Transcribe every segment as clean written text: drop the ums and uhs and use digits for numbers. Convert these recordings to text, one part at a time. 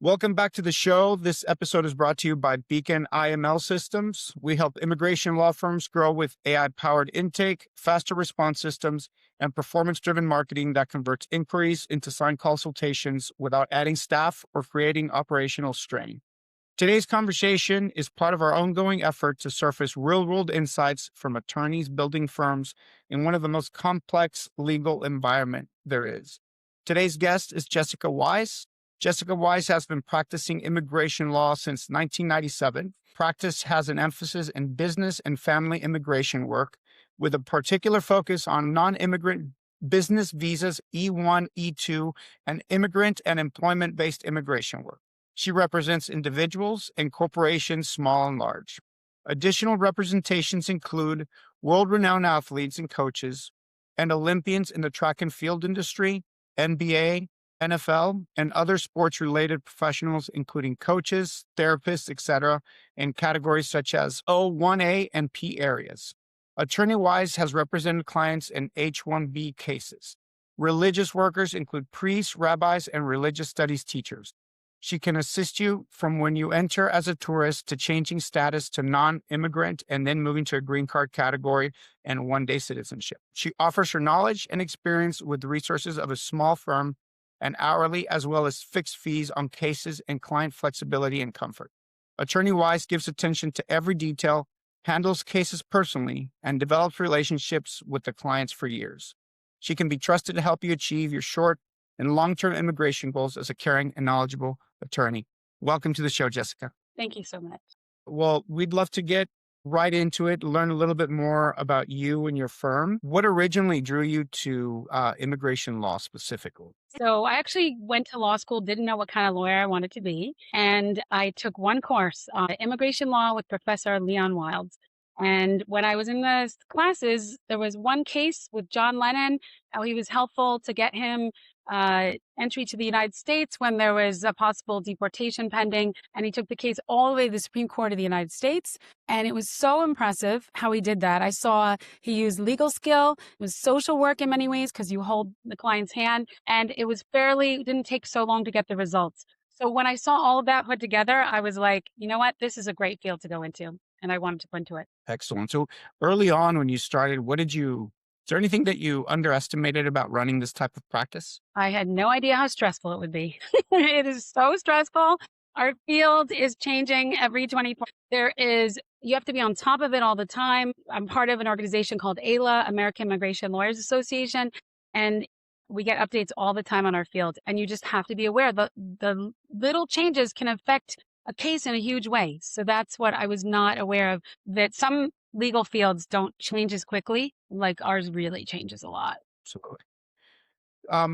Welcome back to the show. This episode is brought to you by Beacon IML Systems. We help immigration law firms grow with AI-powered intake, faster response systems, and performance-driven marketing that converts inquiries into signed consultations without adding staff or creating operational strain. Today's conversation is part of our ongoing effort to surface real-world insights from attorneys building firms in one of the most complex legal environment there is. Today's guest is Jessica Weiss. Jessica Weiss has been practicing immigration law since 1997. Practice has an emphasis in business and family immigration work, with a particular focus on non-immigrant business visas, E1, E2, and immigrant and employment-based immigration work. She represents individuals and corporations, small and large. Additional representations include world-renowned athletes and coaches, and Olympians in the track and field industry, NBA, NFL, and other sports-related professionals, including coaches, therapists, etc., in categories such as O1A and P areas. Attorney Weiss has represented clients in H-1B cases. Religious workers include priests, rabbis, and religious studies teachers. She can assist you from when you enter as a tourist to changing status to non-immigrant and then moving to a green card category and one-day citizenship. She offers her knowledge and experience with the resources of a small firm and hourly, as well as fixed fees on cases and client flexibility and comfort. Attorney Weiss gives attention to every detail, handles cases personally, and develops relationships with the clients for years. She can be trusted to help you achieve your short and long-term immigration goals as a caring and knowledgeable attorney. Welcome to the show, Jessica. Thank you so much. Well, we'd love to get right into it, learn a little bit more about you and your firm. What originally drew you to immigration law specifically? So I actually went to law school, didn't know what kind of lawyer I wanted to be. And I took one course, immigration law with Professor Leon Wilds. And when I was in the classes, there was one case with John Lennon, how he was helpful to get him entry to the United States when there was a possible deportation pending. And he took the case all the way to the Supreme Court of the United States. And it was so impressive how he did that. I saw he used legal skill. It was social work in many ways because you hold the client's hand. And it didn't take so long to get the results. So when I saw all of that put together, I was like, you know what? This is a great field to go into. And I wanted to go into it. Excellent. So early on when you started, is there anything that you underestimated about running this type of practice? I had no idea how stressful it would be. It is so stressful. Our field is changing every 24. You have to be on top of it all the time. I'm part of an organization called AILA, American Immigration Lawyers Association, and we get updates all the time on our field. And you just have to be aware that the little changes can affect a case in a huge way. So that's what I was not aware of, that some legal fields don't change as quickly, like ours really changes a lot. Absolutely.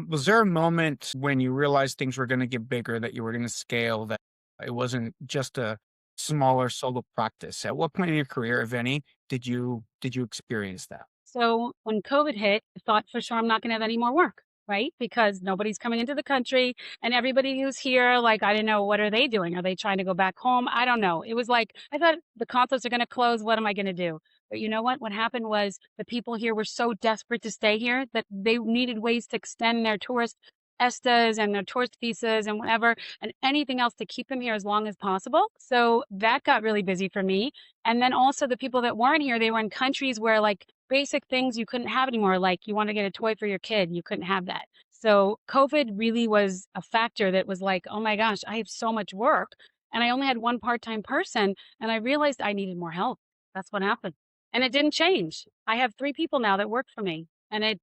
Was there a moment when you realized things were going to get bigger, that you were going to scale, that it wasn't just a smaller solo practice? At what point in your career, if any, did you experience that? So when COVID hit, I thought for sure I'm not going to have any more work, right? Because nobody's coming into the country and everybody who's here, like, I didn't know, what are they doing? Are they trying to go back home? I don't know. It was like, I thought the consulates are going to close. What am I going to do? But you know what? What happened was the people here were so desperate to stay here that they needed ways to extend their tourist ESTAs and their tourist visas and whatever, and anything else to keep them here as long as possible. So that got really busy for me. And then also the people that weren't here, they were in countries where like basic things you couldn't have anymore. Like you want to get a toy for your kid, you couldn't have that. So COVID really was a factor that was like, oh my gosh, I have so much work and I only had one part-time person, and I realized I needed more help. That's what happened. And it didn't change. I have 3 people now that work for me, and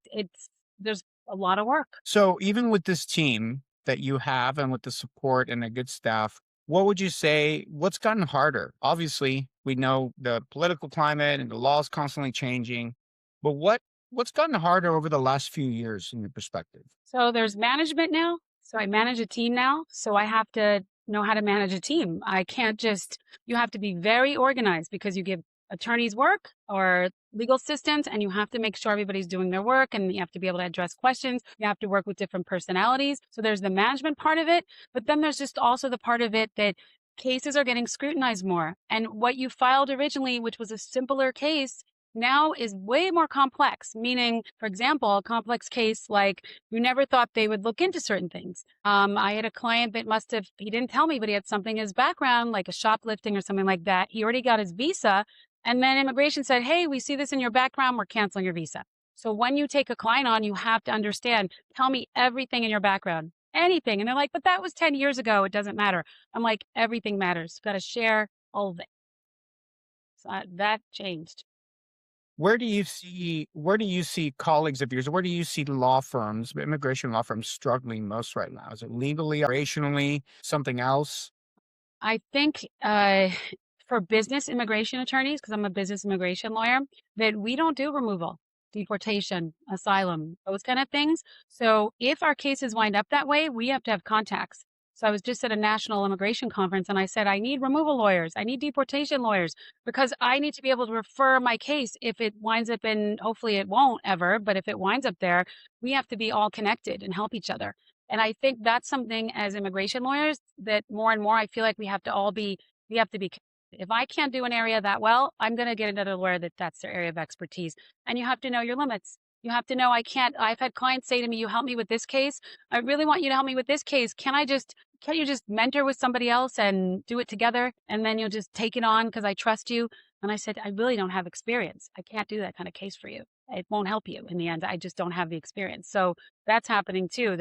there's a lot of work. So even with this team that you have and with the support and a good staff, what would you say, what's gotten harder? Obviously, we know the political climate and the law is constantly changing, but what's gotten harder over the last few years in your perspective? So there's management now. So I manage a team now. So I have to know how to manage a team. You have to be very organized because you give attorneys work or legal assistants, and you have to make sure everybody's doing their work, and you have to be able to address questions. You have to work with different personalities. So there's the management part of it, but then there's just also the part of it that cases are getting scrutinized more. And what you filed originally, which was a simpler case, now is way more complex, meaning, for example, a complex case like you never thought they would look into certain things. I had a client that he didn't tell me, but he had something in his background, like a shoplifting or something like that. He already got his visa. And then immigration said, hey, we see this in your background. We're canceling your visa. So when you take a client on, you have to understand, tell me everything in your background, anything. And they're like, but that was 10 years ago. It doesn't matter. I'm like, everything matters. Got to share all of it. So that changed. Where do you see colleagues of yours? Where do you see law firms, immigration law firms struggling most right now? Is it legally, operationally, something else? I think for business immigration attorneys, because I'm a business immigration lawyer, that we don't do removal, deportation, asylum, those kind of things. So if our cases wind up that way, we have to have contacts. So I was just at a national immigration conference and I said, I need removal lawyers. I need deportation lawyers because I need to be able to refer my case if it winds up in, hopefully it won't ever, but if it winds up there, we have to be all connected and help each other. And I think that's something as immigration lawyers that more and more I feel like we have to be. If I can't do an area that well, I'm going to get another lawyer that's their area of expertise. And you have to know your limits. You have to know I can't. I've had clients say to me, "You help me with this case. I really want you to help me with this case. Can you just mentor with somebody else and do it together, and then you'll just take it on because I trust you?" And I said, "I really don't have experience. I can't do that kind of case for you. It won't help you in the end. I just don't have the experience." So that's happening too.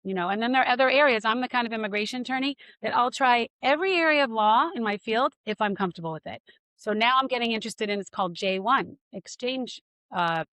And then there are other areas. I'm the kind of immigration attorney that I'll try every area of law in my field if I'm comfortable with it. So now I'm getting interested in it's called J1 exchange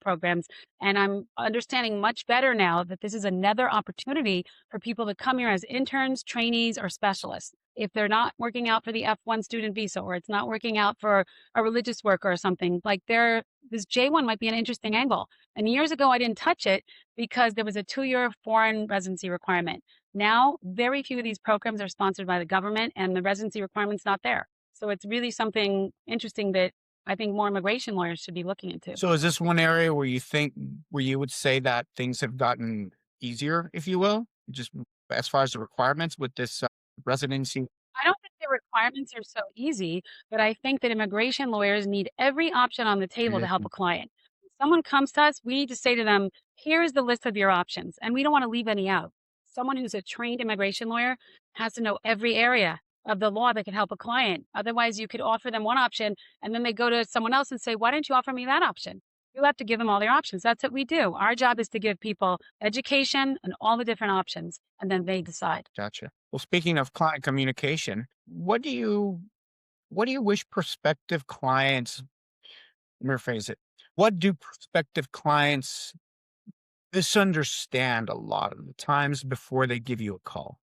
programs. And I'm understanding much better now that this is another opportunity for people to come here as interns, trainees, or specialists. If they're not working out for the F1 student visa or it's not working out for a religious worker or something, this J1 might be an interesting angle. And years ago, I didn't touch it because there was a 2-year foreign residency requirement. Now, very few of these programs are sponsored by the government and the residency requirement's not there. So it's really something interesting that I think more immigration lawyers should be looking into. So is this one area where you would say that things have gotten easier, if you will, just as far as the requirements with this residency? I don't think the requirements are so easy, but I think that immigration lawyers need every option on the table to help Mhm. a client. If someone comes to us, we need to say to them, here is the list of your options, and we don't want to leave any out. Someone who's a trained immigration lawyer has to know every area of the law that can help a client. Otherwise, you could offer them one option, and then they go to someone else and say, why didn't you offer me that option? You have to give them all their options. That's what we do. Our job is to give people education and all the different options, and then they decide. Gotcha. Well, speaking of client communication, what do you wish prospective clients, let me rephrase it. What do prospective clients misunderstand a lot of the times before they give you a call?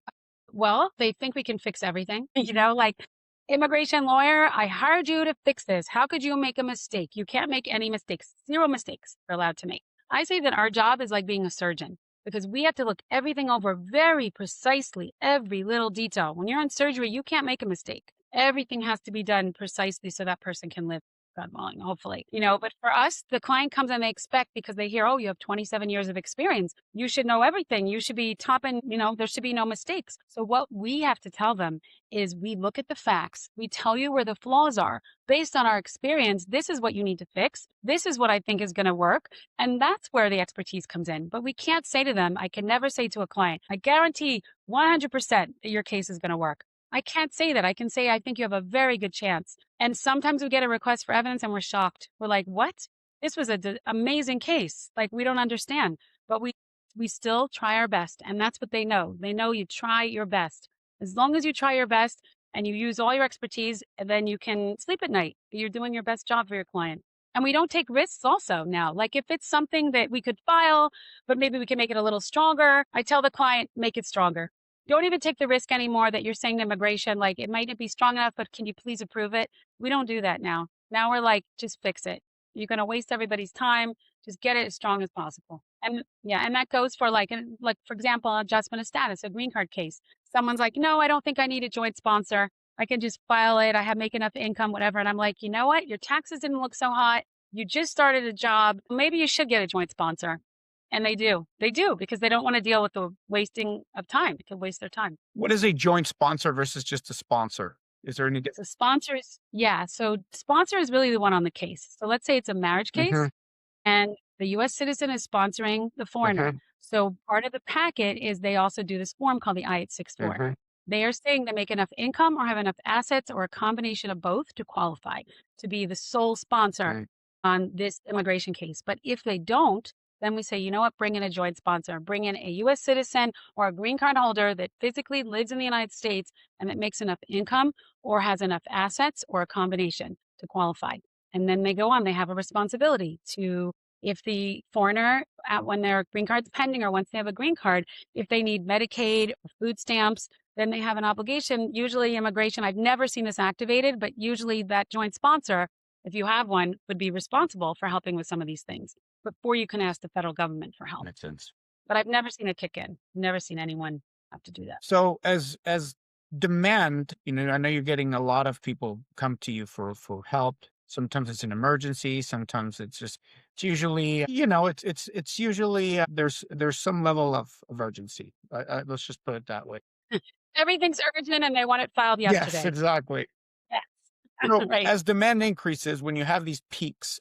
Well, they think we can fix everything. Like immigration lawyer, I hired you to fix this. How could you make a mistake? You can't make any mistakes. Zero mistakes are allowed to make. I say that our job is like being a surgeon because we have to look everything over very precisely, every little detail. When you're in surgery, you can't make a mistake. Everything has to be done precisely so that person can live. God willing, hopefully. But for us, the client comes and they expect because they hear, oh, you have 27 years of experience. You should know everything. You should be top and, there should be no mistakes. So what we have to tell them is we look at the facts. We tell you where the flaws are based on our experience. This is what you need to fix. This is what I think is going to work. And that's where the expertise comes in. But we can't say to them, I can never say to a client, I guarantee 100% that your case is going to work. I can't say that. I can say, I think you have a very good chance. And sometimes we get a request for evidence and we're shocked. We're like, what? This was an amazing case. Like, we don't understand, but we still try our best. And that's what they know. They know you try your best. As long as you try your best and you use all your expertise, and then you can sleep at night. You're doing your best job for your client. And we don't take risks also now. Like if it's something that we could file, but maybe we can make it a little stronger, I tell the client, make it stronger. Don't even take the risk anymore that you're saying to immigration, like it might not be strong enough, but can you please approve it? We don't do that now. Now we're like, just fix it. You're going to waste everybody's time. Just get it as strong as possible. And yeah, and that goes for like for example, adjustment of status, a green card case. Someone's like, no, I don't think I need a joint sponsor. I can just file it. Make enough income, whatever. And I'm like, you know what? Your taxes didn't look so hot. You just started a job. Maybe you should get a joint sponsor. And they do. They do because they don't want to deal with the wasting of time. It could waste their time. What is a joint sponsor versus just a sponsor? Is there any So difference? sponsors, yeah. So sponsor is really the one on the case. So let's say it's a marriage case Hmm. and the US citizen is sponsoring the foreigner. Hmm. So part of the packet is they also do this form called the I-864. Hmm. They are saying they make enough income or have enough assets or a combination of both to qualify to be the sole sponsor Okay. on this immigration case. But if they don't, then we say, you know what, bring in a joint sponsor, bring in a US citizen or a green card holder that physically lives in the United States and that makes enough income or has enough assets or a combination to qualify. And then they go on, they have a responsibility to, if the foreigner, when their green card's pending or once they have a green card, if they need Medicaid or food stamps, then they have an obligation. Usually, immigration, I've never seen this activated, but usually that joint sponsor, if you have one, would be responsible for helping with some of these things before you can ask the federal government for help. Makes sense. But I've never seen it kick in, never seen anyone have to do that. So as demand, I know you're getting a lot of people come to you for help. Sometimes it's an emergency. Sometimes it's usually it's usually there's some level of urgency. Let's just put it that way. Everything's urgent and they want it filed Yes, yesterday. exactly. Yes. So Right. as demand increases, when you have these peaks,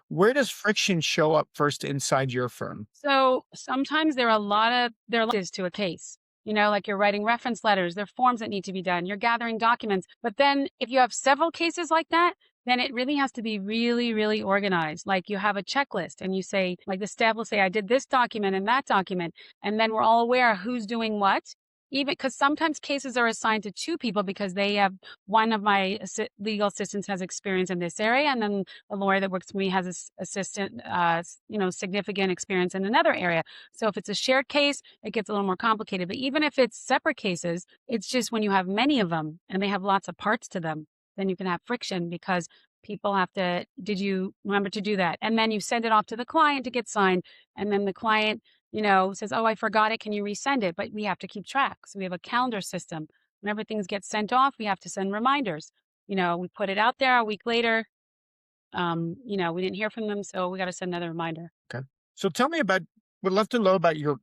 where does friction show up first inside your firm? So sometimes there are letters to a case. Like you're writing reference letters, there are forms that need to be done, you're gathering documents. But then if you have several cases like that, then it really has to be really, really organized. Like you have a checklist and you say, like the staff will say, I did this document and that document. And then we're all aware who's doing what. Even because sometimes cases are assigned to two people because they have one of my legal assistants has experience in this area, and then a lawyer that works with me has assistant, significant experience in another area. So if it's a shared case, it gets a little more complicated. But even if it's separate cases, it's just when you have many of them and they have lots of parts to them, then you can have friction because people have to, did you remember to do that? And then you send it off to the client to get signed. And then the client, says, oh, I forgot it. Can you resend it? But we have to keep track. So we have a calendar system. Whenever things get sent off, we have to send reminders. We put it out there a week later, we didn't hear from them, so we got to send another reminder. Okay. So tell me about would love to know about your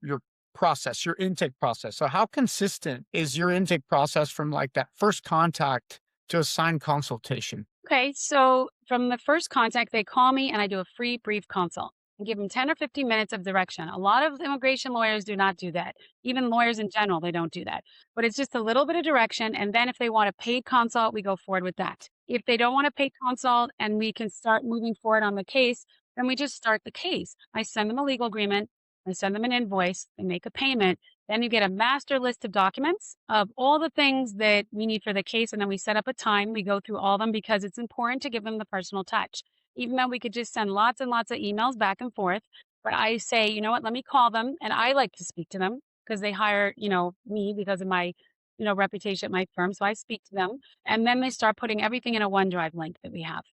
process, your intake process. So how consistent is your intake process from like that first contact to a signed consultation? Okay, so from the first contact, they call me and I do a free brief consult and give them 10 or 15 minutes of direction. A lot of immigration lawyers do not do that. Even lawyers in general, they don't do that. But it's just a little bit of direction. And then if they want a paid consult, we go forward with that. If they don't want a paid consult and we can start moving forward on the case, then we just start the case. I send them a legal agreement, I send them an invoice, they make a payment. Then you get a master list of documents of all the things that we need for the case. And then we set up a time. We go through all of them because it's important to give them the personal touch. Even though we could just send lots and lots of emails back and forth. But I say, you know what, let me call them. And I like to speak to them because they hire, me because of my, reputation at my firm. So I speak to them. And then they start putting everything in a OneDrive link that we have,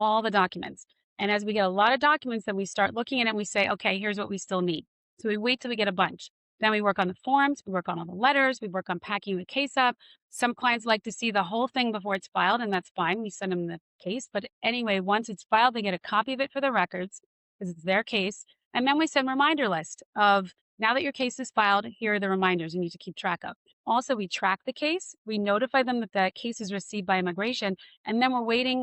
all the documents. And as we get a lot of documents, then we start looking at it and we say, okay, here's what we still need. So we wait till we get a bunch. Then we work on the forms, we work on all the letters, we work on packing the case up. Some clients like to see the whole thing before it's filed, and that's fine. We send them the case. But anyway, once it's filed, they get a copy of it for their records because it's their case. And then we send a reminder list of now that your case is filed, here are the reminders you need to keep track of. Also, we track the case, we notify them that the case is received by immigration, and then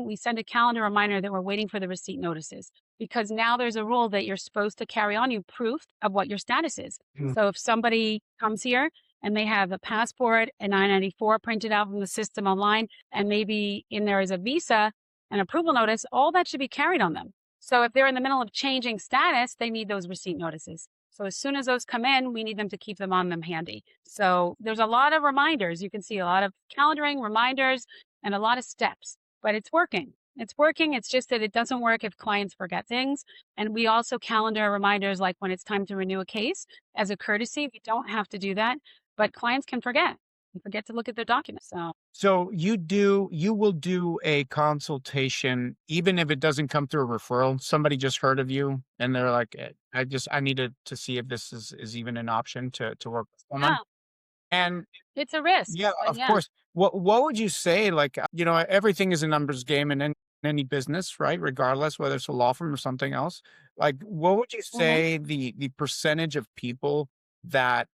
we send a calendar reminder that we're waiting for the receipt notices because now there's a rule that you're supposed to carry on you proof of what your status is. Mm. So if somebody comes here and they have a passport and 994 printed out from the system online, and maybe in there is a visa and approval notice, all that should be carried on them. So if they're in the middle of changing status, they need those receipt notices. So as soon as those come in, we need them to keep them on them handy. So there's a lot of reminders. You can see a lot of calendaring, reminders, and a lot of steps, but it's working. It's working. It's just that it doesn't work if clients forget things. And we also calendar reminders like when it's time to renew a case as a courtesy. We don't have to do that, but clients can forget. They forget to look at their documents. So you will do a consultation even if it doesn't come through a referral. Somebody just heard of you and they're like, I needed to see if this is even an option to work with someone. Yeah, And it's a risk, yeah, but of yeah. course. What would you say? Like, everything is a numbers game in any business, right? Regardless whether it's a law firm or something else. Like, what would you Mhm. say the percentage of people that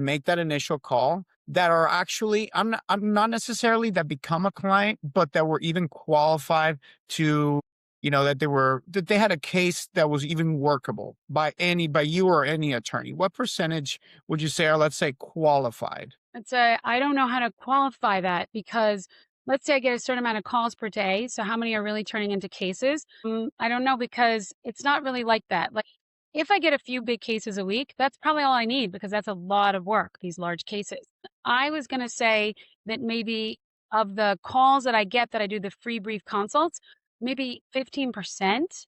make that initial call that are actually I'm not necessarily that become a client, but that were even qualified to, that they had a case that was even workable by you or any attorney. What percentage would you say are, let's say, qualified? I don't know how to qualify that because let's say I get a certain amount of calls per day. So how many are really turning into cases? I don't know because it's not really like that. Like if I get a few big cases a week, that's probably all I need because that's a lot of work, these large cases. I was going to say that maybe of the calls that I get that I do the free brief consults, maybe 15%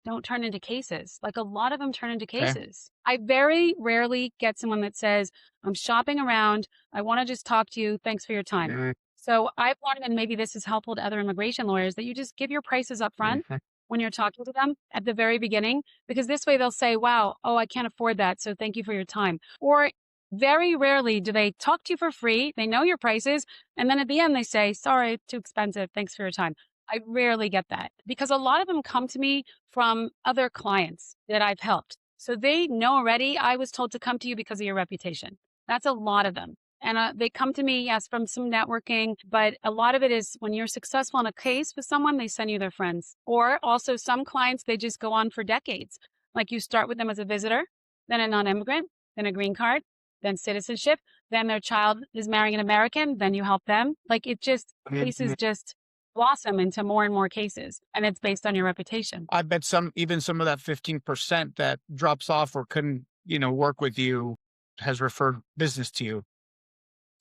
don't turn into cases. Like a lot of them turn into Okay. cases. I very rarely get someone that says, I'm shopping around. I want to just talk to you. Thanks for your time. Mhm, So I've learned, and maybe this is helpful to other immigration lawyers, that you just give your prices up front mhm. when you're talking to them at the very beginning, because this way they'll say, wow, oh, I can't afford that. So thank you for your time. Or very rarely do they talk to you for free. They know your prices. And then at the end, they say, sorry, too expensive. Thanks for your time. I rarely get that because a lot of them come to me from other clients that I've helped. So they know already I was told to come to you because of your reputation. That's a lot of them. And they come to me, yes, from some networking, but a lot of it is when you're successful in a case with someone, they send you their friends. Or also some clients, they just go on for decades. Like you start with them as a visitor, then a non immigrant, then a green card, then citizenship, then their child is marrying an American, then you help them. Like it just, cases just blossom into more and more cases. And it's based on your reputation. I bet even some of that 15% that drops off or couldn't, work with you has referred business to you.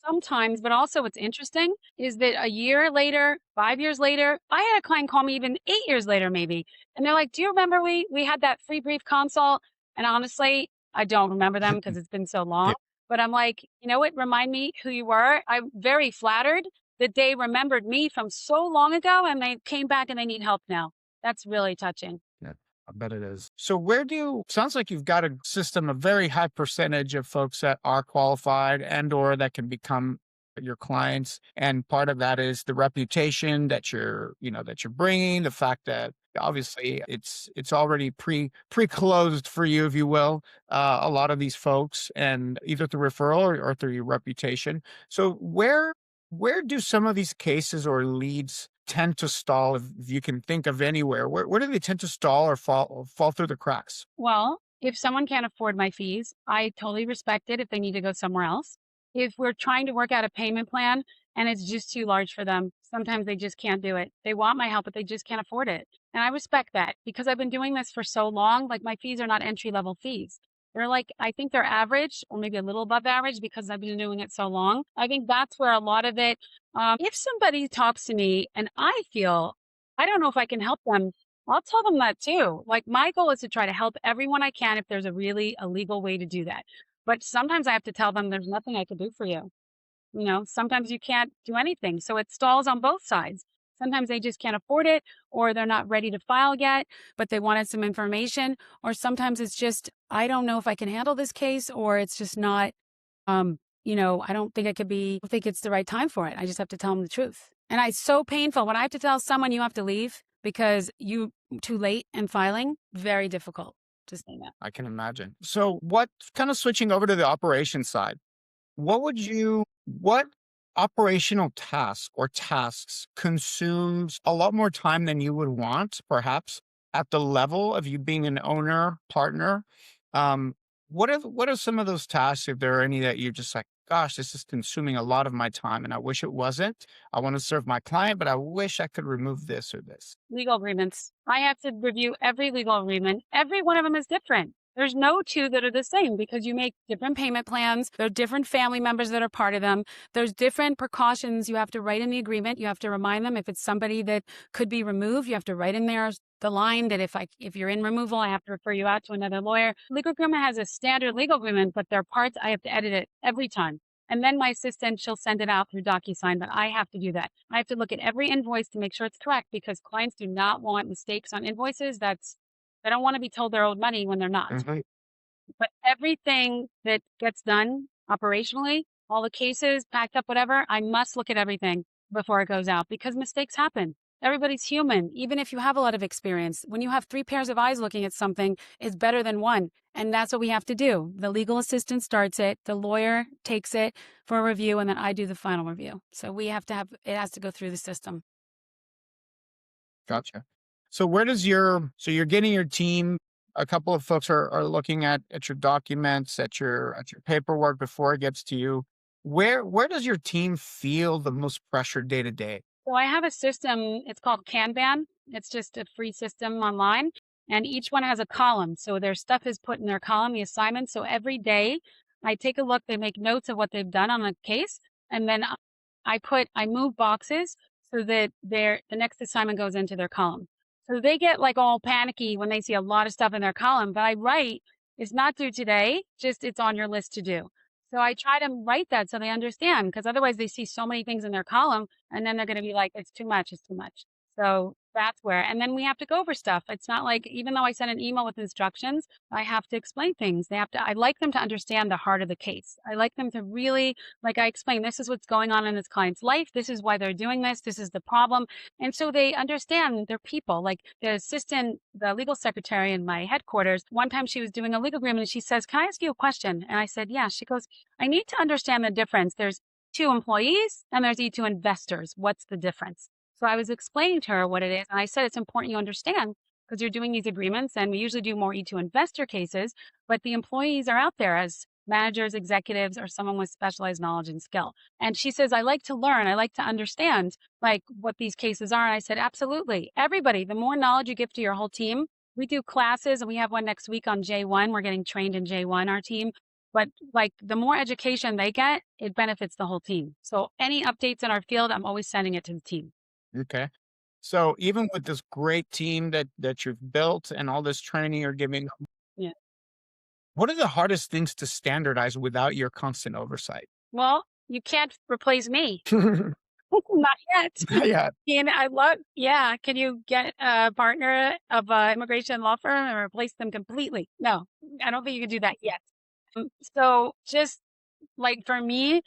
Sometimes, but also what's interesting is that a year later, 5 years later, I had a client call me even 8 years later, maybe. And they're like, do you remember we had that free brief consult? And honestly, I don't remember them because it's been so long. Yeah. But I'm like, you know what? Remind me who you were. I'm very flattered that they remembered me from so long ago and they came back and they need help now. That's really touching. Yeah, I bet it is. So sounds like you've got a system, a very high percentage of folks that are qualified and or that can become your clients. And part of that is the reputation that you're bringing, the fact that obviously it's already pre-closed for you, if you will, a lot of these folks, and either through referral or through your reputation. So where do some of these cases or leads tend to stall, if you can think of anywhere? Where do they tend to stall or fall through the cracks? Well, if someone can't afford my fees, I totally respect it if they need to go somewhere else. If we're trying to work out a payment plan and it's just too large for them, sometimes they just can't do it. They want my help, but they just can't afford it. And I respect that because I've been doing this for so long. Like my fees are not entry level fees. They're like, I think they're average or maybe a little above average because I've been doing it so long. I think that's where a lot of it, if somebody talks to me and I feel, I don't know if I can help them, I'll tell them that too. Like my goal is to try to help everyone I can if there's a legal way to do that. But sometimes I have to tell them there's nothing I can do for you. Sometimes you can't do anything. So it stalls on both sides. Sometimes they just can't afford it or they're not ready to file yet, but they wanted some information. Or sometimes it's just, I don't know if I can handle this case or it's just not, I don't think I think it's the right time for it. I just have to tell them the truth. And it's so painful when I have to tell someone you have to leave because you too late in filing. Very difficult to say that. I can imagine. So what kind of switching over to the operations side, what operational task or tasks consumes a lot more time than you would want, perhaps at the level of you being an owner, partner? Um, what are some of those tasks, if there are any, that you're just like, gosh, this is consuming a lot of my time and I wish it wasn't. I want to serve my client, but I wish I could remove this or this. Legal agreements. I have to review every legal agreement. Every one of them is different. There's no two that are the same because you make different payment plans. There are different family members that are part of them. There's different precautions you have to write in the agreement. You have to remind them if it's somebody that could be removed, you have to write in there the line that if you're in removal, I have to refer you out to another lawyer. Legal agreement has a standard legal agreement, but there are parts I have to edit it every time. And then my assistant, she'll send it out through DocuSign, but I have to do that. I have to look at every invoice to make sure it's correct because clients do not want mistakes on invoices. They don't want to be told they're owed money when they're not. Mhm. But everything that gets done operationally, all the cases packed up, whatever, I must look at everything before it goes out because mistakes happen. Everybody's human. Even if you have a lot of experience, when you have three pairs of eyes looking at something, it's better than one. And that's what we have to do. The legal assistant starts it, the lawyer takes it for a review, and then I do the final review. So we have to have, it has to go through the system. Gotcha. So where does so you're getting your team, a couple of folks are looking at your documents, at your paperwork before it gets to you. Where does your team feel the most pressure day to day? So I have a system, it's called Kanban. It's just a free system online, and each one has a column. So their stuff is put in their column, the assignment. So every day I take a look, they make notes of what they've done on a case, and then I move boxes so that the next assignment goes into their column. So they get like all panicky when they see a lot of stuff in their column, but I write, it's not due today, just it's on your list to do. So I try to write that so they understand, because otherwise they see so many things in their column and then they're going to be like, it's too much, it's too much. So that's where, and then we have to go over stuff. It's not like, even though I send an email with instructions, I have to explain things. I like them to understand the heart of the case. I like them to really, like I explain, this is what's going on in this client's life. This is why they're doing this. This is the problem. And so they understand they're people. Like the legal secretary in my headquarters, one time she was doing a legal agreement and she says, can I ask you a question? And I said, yeah. She goes, I need to understand the difference. There's E2 employees and there's E2 investors. What's the difference? So I was explaining to her what it is. And I said, it's important you understand because you're doing these agreements and we usually do more E2 investor cases, but the employees are out there as managers, executives, or someone with specialized knowledge and skill. And she says, I like to learn. I like to understand like what these cases are. And I said, absolutely. Everybody, the more knowledge you give to your whole team, we do classes and we have one next week on J1. We're getting trained in J1, our team. But like the more education they get, it benefits the whole team. So any updates in our field, I'm always sending it to the team. Okay. So even with this great team that you've built and all this training you're giving, Yeah. what are the hardest things to standardize without your constant oversight? Well, you can't replace me. Not yet. Yeah. And I love, yeah. Can you get a partner of an immigration law firm and replace them completely? No, I don't think you can do that yet. So just like for me,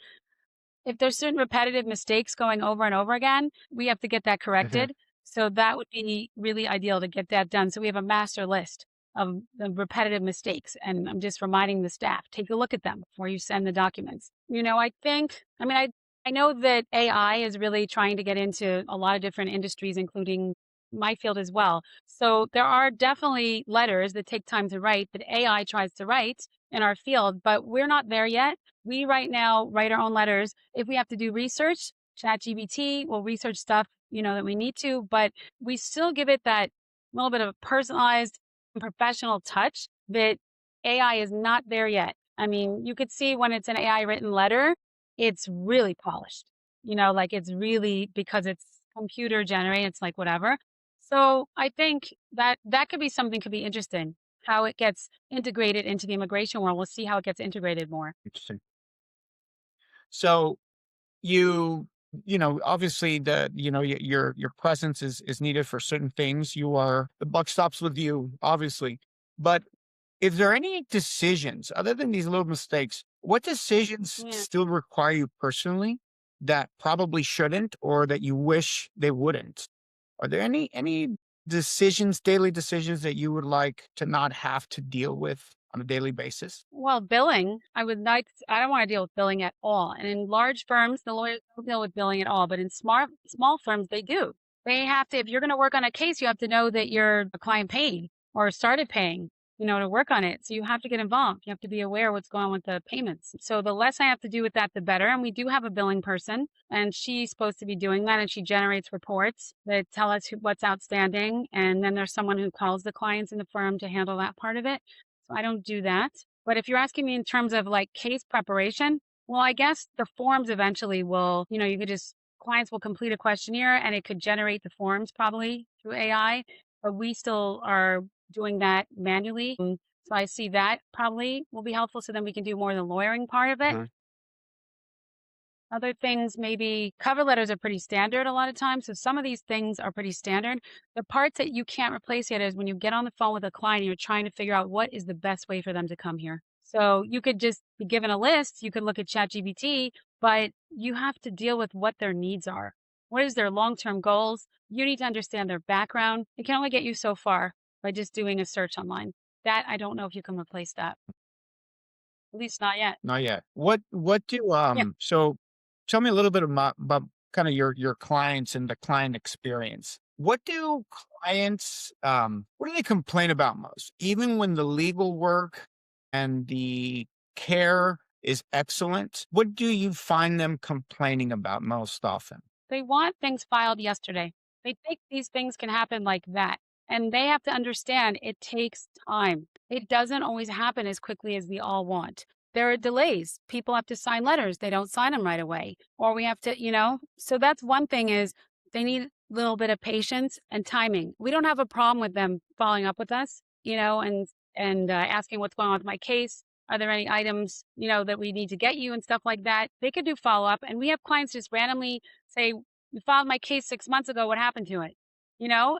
if there's certain repetitive mistakes going over and over again, we have to get that Mhm. corrected. So that would be really ideal to get that done. So we have a master list of the repetitive mistakes. And I'm just reminding the staff, take a look at them before you send the documents. I know that AI is really trying to get into a lot of different industries, including my field as well. So there are definitely letters that take time to write that AI tries to write in our field, but we're not there yet. We right now write our own letters. If we have to do research, ChatGPT will research stuff, that we need to, but we still give it that little bit of a personalized and professional touch that AI is not there yet. I mean, you could see when it's an AI written letter, it's really polished, like it's really because it's computer generated, it's like whatever. So I think that could be something could be interesting, how it gets integrated into the immigration world. We'll see how it gets integrated more. Interesting. So you obviously your presence is needed for certain things. The buck stops with you, obviously. But is there any decisions other than these little mistakes, what decisions Yeah. still require you personally that probably shouldn't or that you wish they wouldn't? Are there any daily decisions that you would like to not have to deal with on a daily basis? Well, billing, I don't want to deal with billing at all. And in large firms, the lawyers don't deal with billing at all. But in small firms, they do. They have to, if you're going to work on a case, you have to know that your client paid or started paying, to work on it. So you have to get involved. You have to be aware what's going on with the payments. So the less I have to do with that, the better. And we do have a billing person and she's supposed to be doing that. And she generates reports that tell us what's outstanding. And then there's someone who calls the clients in the firm to handle that part of it. So I don't do that. But if you're asking me in terms of like case preparation, well, I guess the forms eventually will, you could just, clients will complete a questionnaire and it could generate the forms probably through AI, but we still are doing that manually. So I see that probably will be helpful. So then we can do more of the lawyering part of it. Mhm. Other things, maybe cover letters are pretty standard a lot of times. So some of these things are pretty standard. The parts that you can't replace yet is when you get on the phone with a client, and you're trying to figure out what is the best way for them to come here. So you could just be given a list. You could look at ChatGPT, but you have to deal with what their needs are. What is their long-term goals? You need to understand their background. It can only get you so far by just doing a search online. That I don't know if you can replace that. At least not yet. Not yet. What do Yeah. so tell me a little bit about kind of your clients and the client experience. What do clients what do they complain about most? Even when the legal work and the care is excellent, what do you find them complaining about most often? They want things filed yesterday. They think these things can happen like that. And they have to understand it takes time. It doesn't always happen as quickly as we all want. There are delays. People have to sign letters. They don't sign them right away. Or we have to. So that's one thing is they need a little bit of patience and timing. We don't have a problem with them following up with us, and asking what's going on with my case. Are there any items, that we need to get you and stuff like that? They could do follow up. And we have clients just randomly say, "You filed my case 6 months ago. What happened to it?"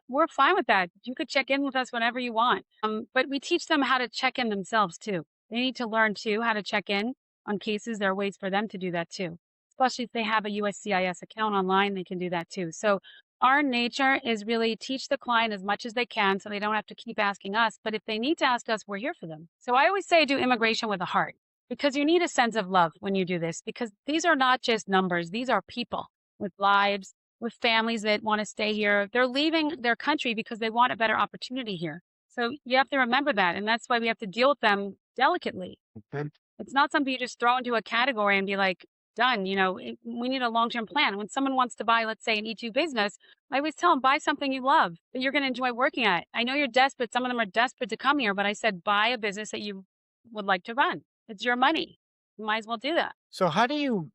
We're fine with that. You could check in with us whenever you want. But we teach them how to check in themselves too. They need to learn too how to check in on cases. There are ways for them to do that too. Especially if they have a USCIS account online, they can do that too. So our nature is really teach the client as much as they can so they don't have to keep asking us. But if they need to ask us, we're here for them. So I always say do immigration with a heart because you need a sense of love when you do this because these are not just numbers. These are people with lives, with families that want to stay here. They're leaving their country because they want a better opportunity here. So you have to remember that. And that's why we have to deal with them delicately. Okay. It's not something you just throw into a category and be like, done. We need a long term plan. When someone wants to buy, let's say, an E2 business, I always tell them, buy something you love that you're going to enjoy working at. I know you're desperate. Some of them are desperate to come here, but I said, buy a business that you would like to run. It's your money. You might as well do that. So how do you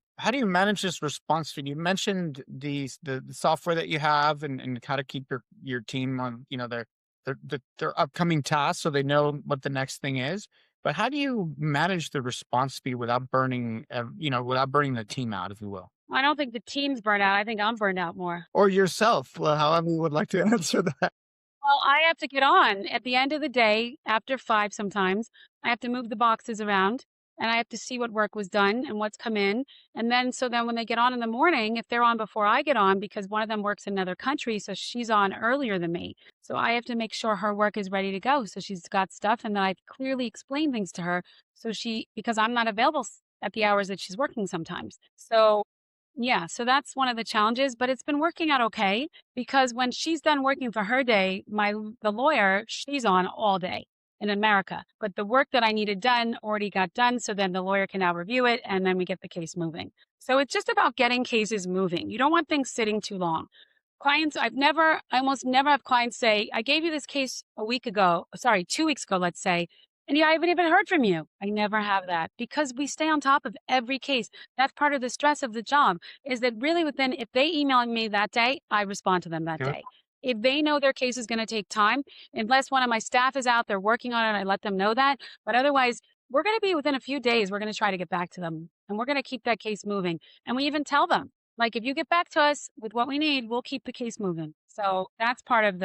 manage this response feed? You mentioned the software that you have and how to keep your team on, their upcoming tasks so they know what the next thing is. But how do you manage the response speed without without burning the team out, if you will? I don't think the team's burnt out. I think I'm burned out more. Or yourself, well, however you would like to answer that. Well, I have to get on. At the end of the day, after 5 sometimes, I have to move the boxes around and I have to see what work was done and what's come in. And then when they get on in the morning, if they're on before I get on, because one of them works in another country, so she's on earlier than me. So I have to make sure her work is ready to go. So she's got stuff and then I clearly explain things to her. Because I'm not available at the hours that she's working sometimes. So yeah, so that's one of the challenges, but it's been working out okay because when she's done working for her day, the lawyer, she's on all day in America. But the work that I needed done already got done, so then the lawyer can now review it and then we get the case moving. So it's just about getting cases moving. You don't want things sitting too long. I almost never have clients say, I gave you this case a week ago, sorry, 2 weeks ago, let's say, and I haven't even heard from you. I never have that because we stay on top of every case. That's part of the stress of the job is that really if they email me that day, I respond to them that Yeah. day. If they know their case is going to take time, unless one of my staff is out there working on it, I let them know that. But otherwise, we're going to be within a few days, we're going to try to get back to them and we're going to keep that case moving. And we even tell them, like, if you get back to us with what we need, we'll keep the case moving. So that's part of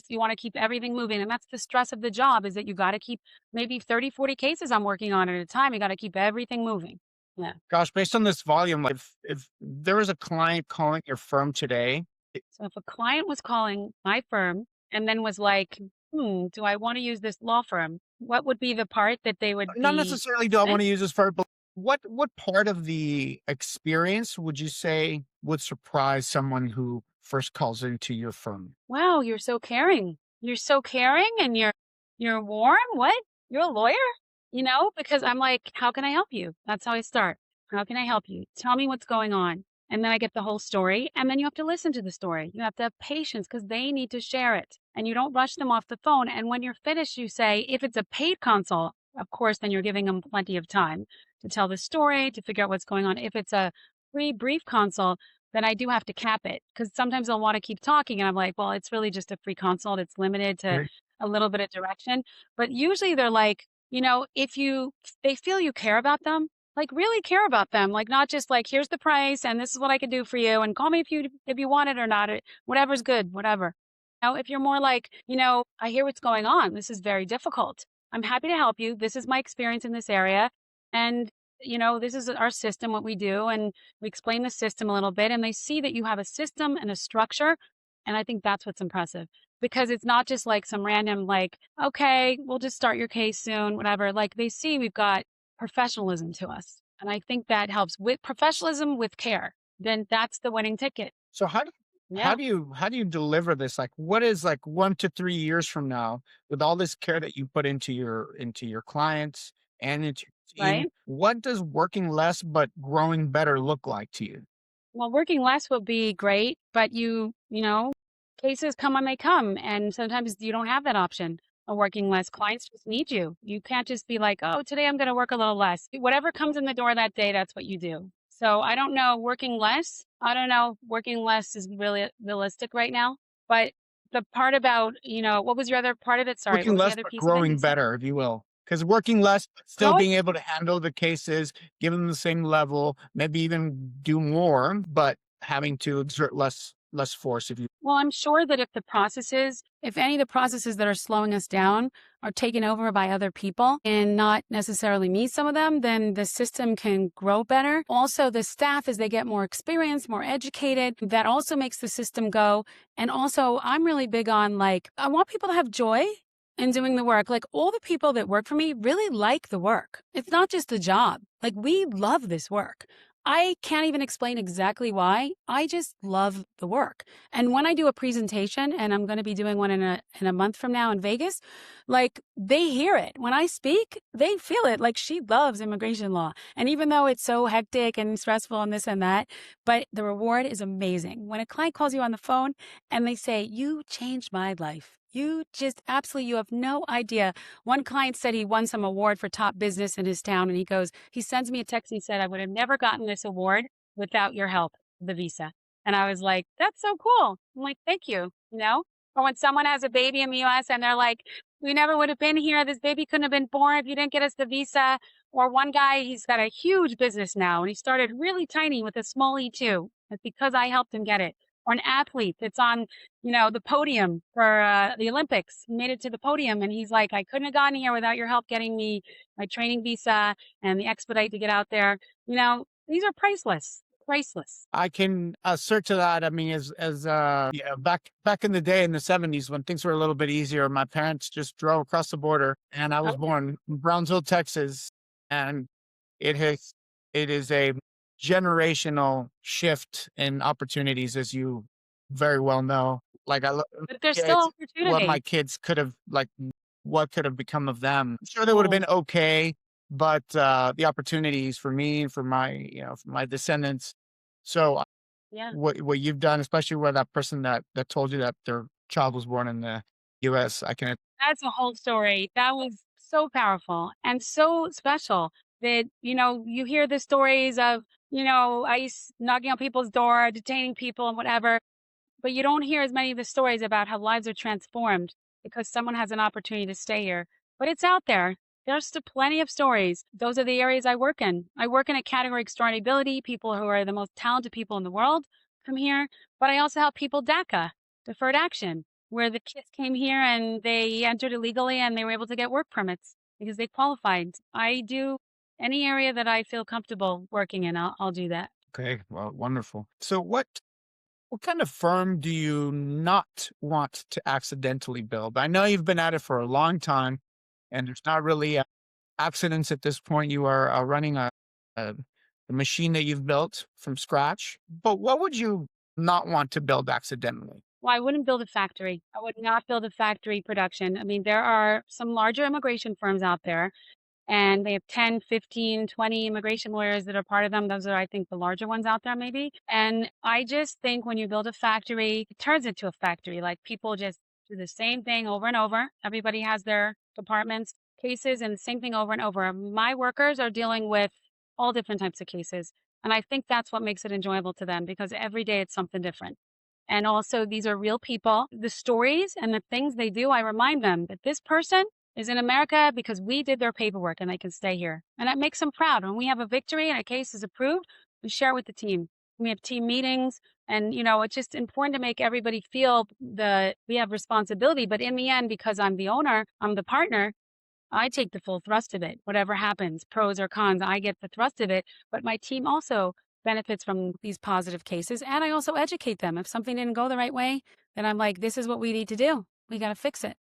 you want to keep everything moving. And that's the stress of the job is that you got to keep maybe 30, 40 cases I'm working on at a time. You got to keep everything moving. Yeah. Gosh, based on this volume, like if there was a client calling your firm today, So if a client was calling my firm and then was like, do I want to use this law firm? What would be the part that they would not be? necessarily do I want to use this firm, but what part of the experience would you say would surprise someone who first calls into your firm? Wow, you're so caring. You're so caring and you're warm. What? You're a lawyer? Because I'm like, how can I help you? That's how I start. How can I help you? Tell me what's going on. And then I get the whole story. And then you have to listen to the story. You have to have patience because they need to share it. And you don't rush them off the phone. And when you're finished, you say, if it's a paid consult, of course, then you're giving them plenty of time to tell the story, to figure out what's going on. If it's a free brief consult, then I do have to cap it because sometimes they'll want to keep talking. And I'm like, well, it's really just a free consult. It's limited to Right. a little bit of direction. But usually they're like, they feel you care about them, like really care about them, like not just like, here's the price and this is what I can do for you. And call me if you want it or not, whatever's good, whatever. Now, if you're more like, I hear what's going on. This is very difficult. I'm happy to help you. This is my experience in this area. And this is our system, what we do. And we explain the system a little bit and they see that you have a system and a structure. And I think that's what's impressive because it's not just like some random, like, okay, we'll just start your case soon, whatever. Like they see we've got professionalism to us. And I think that helps with professionalism with care. Then that's the winning ticket. So Yeah. how do you deliver this? Like what is like 1 to 3 years from now with all this care that you put into your clients and into your team, Right. what does working less but growing better look like to you? Well, working less would be great, but cases come when they come. And sometimes you don't have that option of working less. Clients just need you. You can't just be like, oh, today I'm going to work a little less. Whatever comes in the door that day, that's what you do. So I don't know, working less, I don't know, working less is really realistic right now. But the part about, what was your other part of it? Sorry, what Working was the less other but piece of it you growing said? better, if you will. Because working less, but still Growing. being able to handle the cases, give them the same level, maybe even do more, but having to exert less force if you Well, I'm sure that if any of the processes that are slowing us down are taken over by other people and not necessarily me, some of them, then the system can grow better. Also, the staff, as they get more experienced, more educated, that also makes the system go. And also, I'm really big on like, I want people to have joy in doing the work. Like all the people that work for me really like the work. It's not just a job. Like we love this work. I can't even explain exactly why. I just love the work. And when I do a presentation, and I'm going to be doing one in a month from now in Vegas, like they hear it. When I speak, they feel it. Like she loves immigration law. And even though it's so hectic and stressful and this and that, but the reward is amazing. When a client calls you on the phone and they say, "You changed my life." You just absolutely, you have no idea. One client said he won some award for top business in his town. And he sends me a text. And he said, "I would have never gotten this award without your help, the visa." And I was like, that's so cool. I'm like, thank you, Or when someone has a baby in the US and they're like, we never would have been here. This baby couldn't have been born if you didn't get us the visa. Or one guy, he's got a huge business now and he started really tiny with a small E2. It's because I helped him get it. Or an athlete that's on, the podium for the Olympics. He made it to the podium and he's like, I couldn't have gotten here without your help getting me my training visa and the expedite to get out there. These are priceless, priceless. I can assert to that. I mean, yeah, back in the day in the 70s when things were a little bit easier, my parents just drove across the border and I was Okay. born in Brownsville, Texas. And it has it is a generational shift in opportunities, as you very well know. Like I look at But there's still kids, what my opportunity. kids could have like what could have become of them. I'm sure they would have Oh, been okay, but the opportunities for me and for my, for my descendants. So yeah. what you've done, especially with that person that told you that their child was born in the US, I can That's a whole story. That was so powerful and so special that, you hear the stories of, ICE knocking on people's door, detaining people and whatever. But you don't hear as many of the stories about how lives are transformed because someone has an opportunity to stay here. But it's out there. There's still plenty of stories. Those are the areas I work in. I work in a category extraordinary ability, people who are the most talented people in the world come here. But I also help people DACA, deferred action, where the kids came here and they entered illegally and they were able to get work permits because they qualified. I do any area that I feel comfortable working in, I'll do that. okay, well, wonderful. So what kind of firm do you not want to accidentally build? I know you've been at it for a long time, and there's not really accidents at this point. You are running a, a machine that you've built from scratch. But what would you not want to build accidentally? Well, I wouldn't build a factory. I would not build a factory production. I mean, there are some larger immigration firms out there, and they have 10, 15, 20 immigration lawyers that are part of them. Those are, I think, the larger ones out there, maybe. And I just think when you build a factory, it turns into a factory. Like people just do the same thing over and over. Everybody has their departments, cases, and the same thing over and over. My workers are dealing with all different types of cases. And I think that's what makes it enjoyable to them because every day it's something different. And also, these are real people. The stories and the things they do, I remind them that this person is in America because we did their paperwork and they can stay here. And that makes them proud. When we have a victory and a case is approved, we share it with the team. We have team meetings and, it's just important to make everybody feel we have responsibility. But in the end, because I'm the owner, I'm the partner, I take the full thrust of it. Whatever happens, pros or cons, I get the thrust of it. But my team also benefits from these positive cases. And I also educate them. If something didn't go the right way, then I'm like, this is what we need to do. We got to fix it.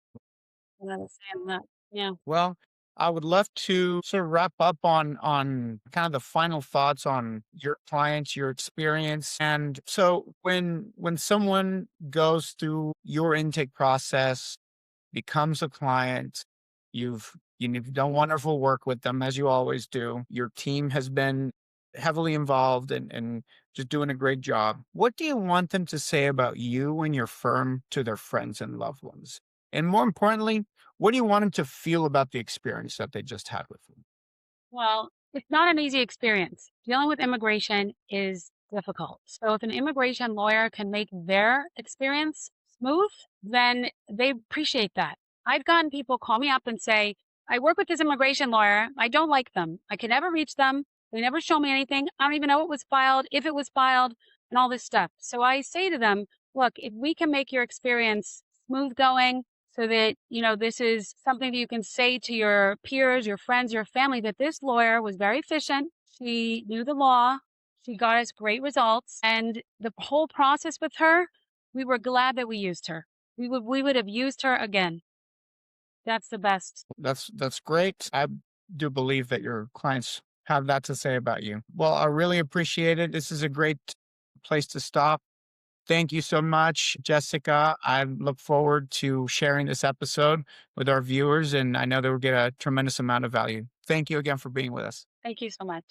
And I understand that. Yeah. Well, I would love to sort of wrap up on kind of the final thoughts on your clients, your experience. And so when someone goes through your intake process, becomes a client, you've done wonderful work with them as you always do. Your team has been heavily involved and just doing a great job. What do you want them to say about you and your firm to their friends and loved ones? And more importantly, what do you want them to feel about the experience that they just had with you? Well, it's not an easy experience. Dealing with immigration is difficult. So if an immigration lawyer can make their experience smooth, then they appreciate that. I've gotten people call me up and say, I work with this immigration lawyer. I don't like them. I can never reach them. They never show me anything. I don't even know it was filed, if it was filed, and all this stuff. So I say to them, look, if we can make your experience smooth going, so that, this is something that you can say to your peers, your friends, your family, that this lawyer was very efficient. She knew the law. She got us great results. And the whole process with her, we were glad that we used her. We would have used her again. That's the best. That's great. I do believe that your clients have that to say about you. Well, I really appreciate it. This is a great place to stop. Thank you so much, Jessica. I look forward to sharing this episode with our viewers, and I know they will get a tremendous amount of value. Thank you again for being with us. Thank you so much.